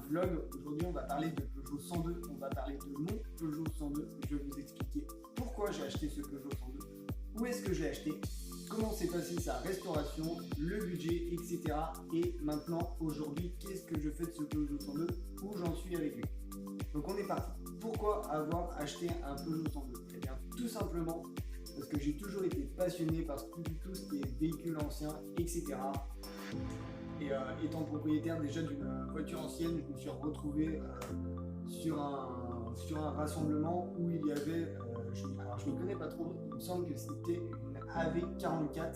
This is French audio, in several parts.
vlog. Aujourd'hui, on va parler de Peugeot 102, on va parler de mon Peugeot 102. Je vais vous expliquer pourquoi j'ai acheté ce Peugeot 102, où est-ce que je l'ai acheté, comment s'est passée sa restauration, le budget, etc. Et maintenant, aujourd'hui, qu'est-ce que je fais de ce Peugeot 102, où j'en suis avec lui. Donc on est parti. Pourquoi avoir acheté un Peugeot 102? Eh bien, tout simplement parce que j'ai toujours été passionné par tout ce qui est véhicules anciens, etc. Et étant propriétaire déjà d'une voiture ancienne, je me suis retrouvé sur un rassemblement où il y avait, alors je ne connais pas trop, il me semble que c'était une AV44.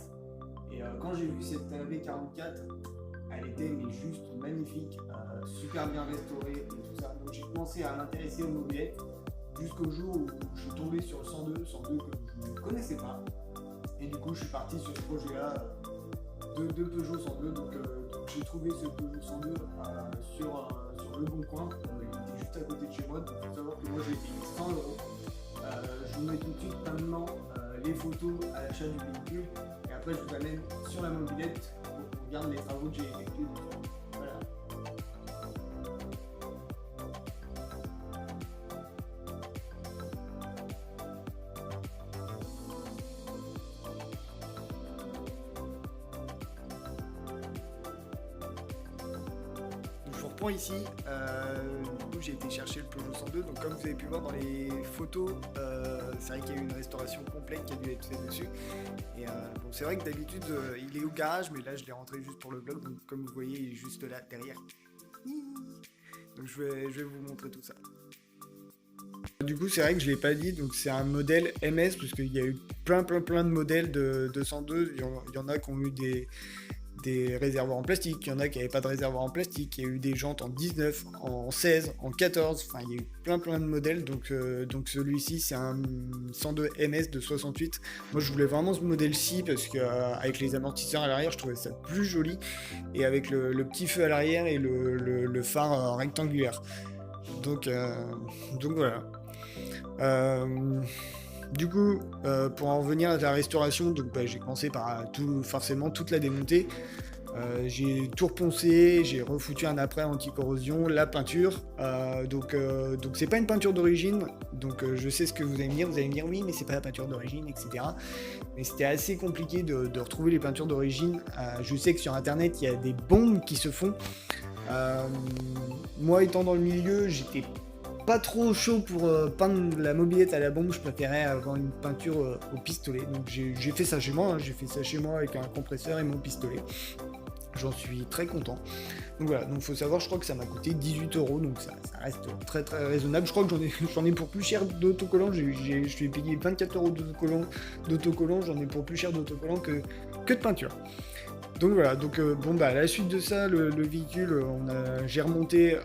Et quand j'ai vu cette AV44, elle était mais juste magnifique, super bien restaurée et tout ça. Donc j'ai commencé à m'intéresser aux mobilettes jusqu'au jour où je suis tombé sur le 102 que je ne connaissais pas. Et du coup je suis parti sur ce projet-là de Peugeot 102. Donc j'ai trouvé ce Peugeot 102 sur le bon coin. Il était juste à côté de chez moi. Donc il faut savoir que moi j'ai payé 100 euros. Je vous mets tout de suite maintenant les photos à l'achat du véhicule. Et après je vous amène sur la mobilette pour qu'on regarde les travaux que j'ai effectués. Voilà. Je vous reprends ici, du coup j'ai été chercher le Peugeot 102, donc comme vous avez pu voir dans les photos, c'est vrai qu'il y a eu une restauration complète qui a dû être faite dessus. Et bon, c'est vrai que d'habitude il est au garage, mais là je l'ai rentré juste pour le vlog, donc comme vous voyez il est juste là derrière. Donc je vais vous montrer tout ça. Du coup c'est vrai que je l'ai pas dit, donc c'est un modèle MS, parce qu'il y a eu plein de modèles de 102, il y en a qui ont eu des réservoirs en plastique, il y en a qui n'avaient pas de réservoir en plastique, il y a eu des jantes en 19, en 16, en 14, enfin il y a eu plein de modèles, donc celui-ci c'est un 102 MS de 68. Moi je voulais vraiment ce modèle-ci parce que avec les amortisseurs à l'arrière je trouvais ça plus joli, et avec le petit feu à l'arrière et le phare rectangulaire. Donc voilà. Du coup, pour en revenir à la restauration, donc j'ai commencé par forcément toute la démonter. J'ai tout reponcé, j'ai refoutu un après anti-corrosion, la peinture. Donc c'est pas une peinture d'origine, donc je sais ce que vous allez me dire oui mais c'est pas la peinture d'origine, etc. Mais c'était assez compliqué de retrouver les peintures d'origine. Je sais que sur internet il y a des bombes qui se font. Moi étant dans le milieu, j'étais pas trop chaud pour peindre la mobilette à la bombe, je préférais avoir une peinture au pistolet. Donc j'ai fait ça chez moi, j'ai fait ça chez moi avec un compresseur et mon pistolet. J'en suis très content. Donc voilà, donc faut savoir, je crois que ça m'a coûté 18 euros, donc ça reste très raisonnable. Je crois que j'en ai pour plus cher d'autocollant, je suis payé 24 euros d'autocollant, j'en ai pour plus cher d'autocollant que de peinture. Donc voilà, à la suite de ça, le véhicule, j'ai remonté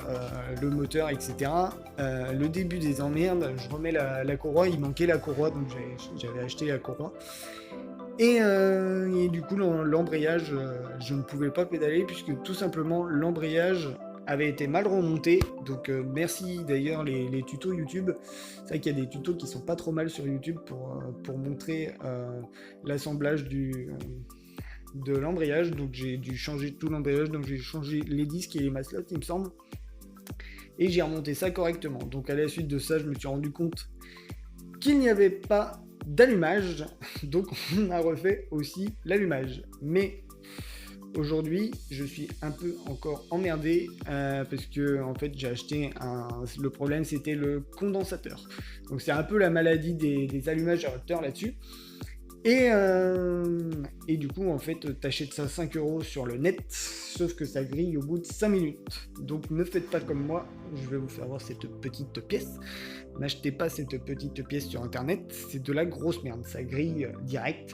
le moteur, etc. Le début des emmerdes, je remets la courroie, il manquait la courroie, donc j'avais acheté la courroie. Et du coup, l'embrayage, je ne pouvais pas pédaler puisque tout simplement l'embrayage avait été mal remonté. Donc merci d'ailleurs les tutos YouTube. C'est vrai qu'il y a des tutos qui sont pas trop mal sur YouTube pour montrer l'assemblage de l'embrayage. Donc j'ai dû changer tout l'embrayage, donc j'ai changé les disques et les maslottes il me semble, et j'ai remonté ça correctement. Donc à la suite de ça je me suis rendu compte qu'il n'y avait pas d'allumage, donc on a refait aussi l'allumage. Mais aujourd'hui je suis un peu encore emmerdé parce que en fait j'ai acheté le problème c'était le condensateur, donc c'est un peu la maladie des allumages à rupteur là-dessus. Et du coup, en fait, t'achètes ça 5 euros sur le net, sauf que ça grille au bout de 5 minutes. Donc ne faites pas comme moi, je vais vous faire voir cette petite pièce. N'achetez pas cette petite pièce sur internet, c'est de la grosse merde, ça grille direct.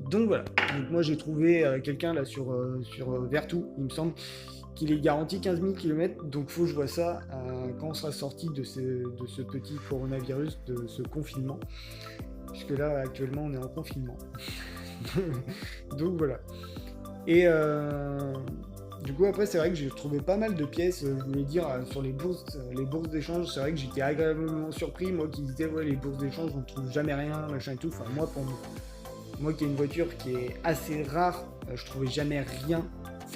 Donc voilà, donc moi j'ai trouvé quelqu'un là sur Vertu, il me semble, qu'il est garanti 15 000 km, donc faut que je vois ça quand on sera sorti de ce petit coronavirus, de ce confinement. Puisque là, actuellement, on est en confinement. Donc voilà. Et du coup, après, c'est vrai que j'ai trouvé pas mal de pièces, je voulais dire, sur les bourses d'échange. C'est vrai que j'étais agréablement surpris. Moi qui disais, ouais, les bourses d'échange, on ne trouve jamais rien, machin et tout. Enfin, moi qui ai une voiture qui est assez rare, je trouvais jamais rien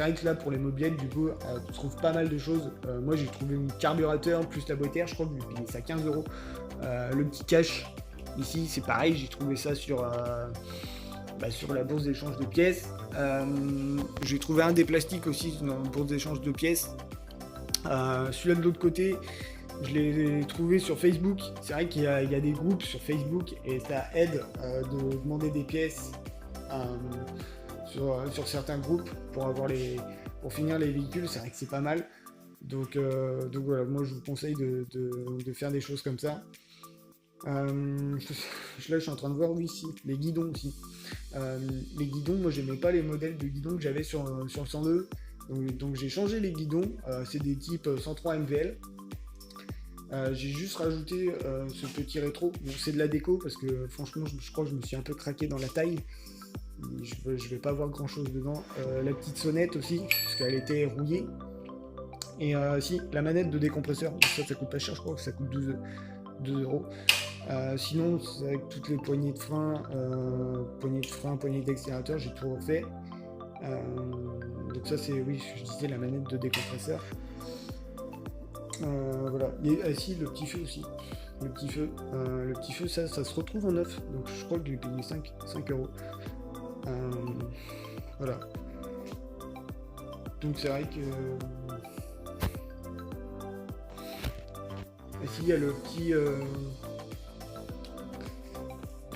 c'est vrai que là pour les mobilettes du coup tu trouves pas mal de choses. Moi j'ai trouvé un carburateur plus la boîte air, je crois que j'ai payé ça 15 euros. Le petit cache ici c'est pareil, j'ai trouvé ça sur la bourse d'échange de pièces. J'ai trouvé un des plastiques aussi dans la bourse d'échange de pièces. Celui-là de l'autre côté, je l'ai trouvé sur Facebook. C'est vrai qu'il y a des groupes sur Facebook et ça aide de demander des pièces sur certains groupes pour finir les véhicules. C'est vrai que c'est pas mal. Donc voilà, moi je vous conseille de faire des choses comme ça. Là je suis en train de voir ici les guidons aussi. Les guidons, moi j'aimais pas les modèles de guidons que j'avais sur le 102. Donc j'ai changé les guidons, c'est des types 103 MVL. J'ai juste rajouté ce petit rétro. Bon, c'est de la déco parce que franchement je crois que je me suis un peu craqué dans la taille. Je vais pas voir grand chose dedans. La petite sonnette aussi, parce qu'elle était rouillée. Et si, la manette de décompresseur, ça coûte pas cher, je crois que ça coûte 2 euros. Sinon, c'est avec toutes les poignées de frein, poignées d'accélérateur, j'ai tout refait. Donc ça c'est, oui, je disais la manette de décompresseur. Voilà. Et si, le petit feu aussi. Le petit feu, ça se retrouve en neuf. Donc je crois que je l'ai payé 5 euros. Voilà. Donc c'est vrai que... Et s'il y a le petit...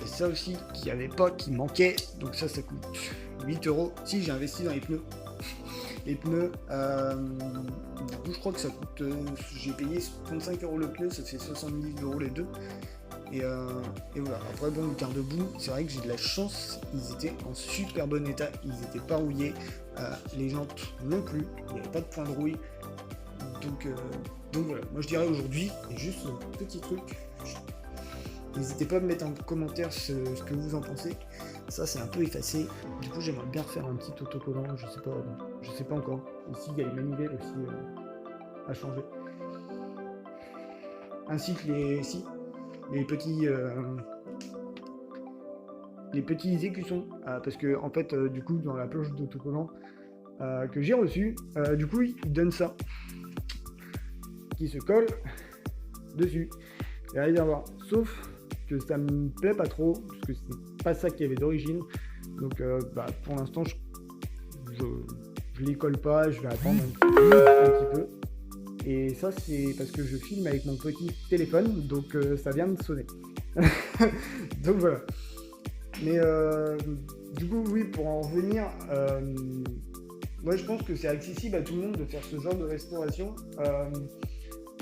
Et ça aussi, qu'il n'y avait pas, qui manquait. Donc ça coûte 8 euros. Si, j'ai investi dans les pneus. Les pneus, du coup je crois que ça coûte, j'ai payé 35 euros le pneu, ça fait 70 euros les deux. Et voilà, après bon, le garde-boue, c'est vrai que j'ai de la chance, ils étaient en super bon état, ils n'étaient pas rouillés, les jantes non plus, il n'y avait pas de point de rouille. Donc voilà, moi je dirais aujourd'hui, et juste un petit truc, n'hésitez pas à me mettre en commentaire ce que vous en pensez. Ça c'est un peu effacé, du coup j'aimerais bien refaire un petit autocollant, je sais pas encore. Ici il y a les manivelles aussi à changer. Ainsi que les petits écussons, parce que en fait du coup dans la planche d'autocollant que j'ai reçue, du coup il donne ça, qui se colle dessus. Et allez bien voir, sauf que ça me plaît pas trop, parce que c'est pas ça qu'il y avait d'origine. Donc pour l'instant je les colle pas, je vais attendre un petit peu. Et ça c'est parce que je filme avec mon petit téléphone, donc ça vient de sonner. Donc voilà. Mais du coup oui, pour en revenir, moi je pense que c'est accessible à tout le monde de faire ce genre de restauration.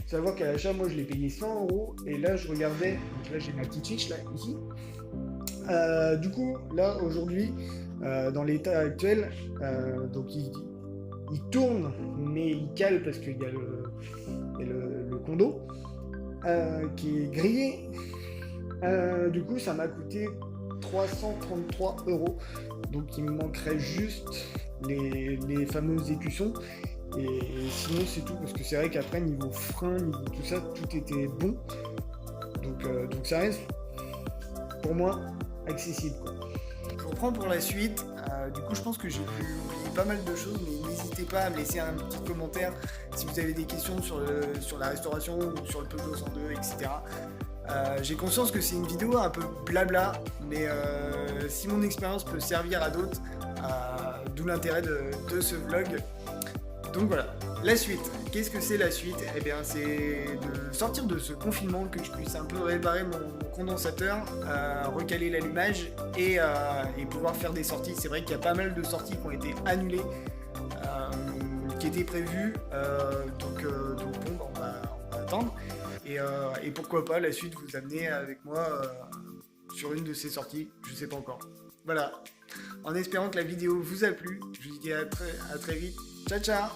Savoir qu'à l'achat, moi je l'ai payé 100 euros et là je regardais, donc là j'ai ma petite fiche là, ici. Du coup, là aujourd'hui, dans l'état actuel, donc il tourne, mais il cale parce qu'il y a le condo qui est grillé. Du coup, ça m'a coûté 333 euros. Donc il me manquerait juste les fameux écussons. Et sinon c'est tout, parce que c'est vrai qu'après niveau frein, niveau tout ça, tout était bon. Donc ça reste pour moi accessible, quoi. Je reprends pour la suite. Du coup je pense que j'ai pu oublier pas mal de choses, mais n'hésitez pas à me laisser un petit commentaire si vous avez des questions sur la restauration ou sur le Peugeot 102, etc. J'ai conscience que c'est une vidéo un peu blabla, mais si mon expérience peut servir à d'autres, d'où l'intérêt de ce vlog. Donc voilà, la suite. Qu'est-ce que c'est la suite? Eh bien c'est de sortir de ce confinement, que je puisse un peu réparer mon condensateur, recaler l'allumage et pouvoir faire des sorties. C'est vrai qu'il y a pas mal de sorties qui ont été annulées, qui étaient prévues, donc bon, on va attendre. Et pourquoi pas la suite vous amener avec moi sur une de ces sorties, je sais pas encore. Voilà, en espérant que la vidéo vous a plu, je vous dis à très vite. Ciao ciao.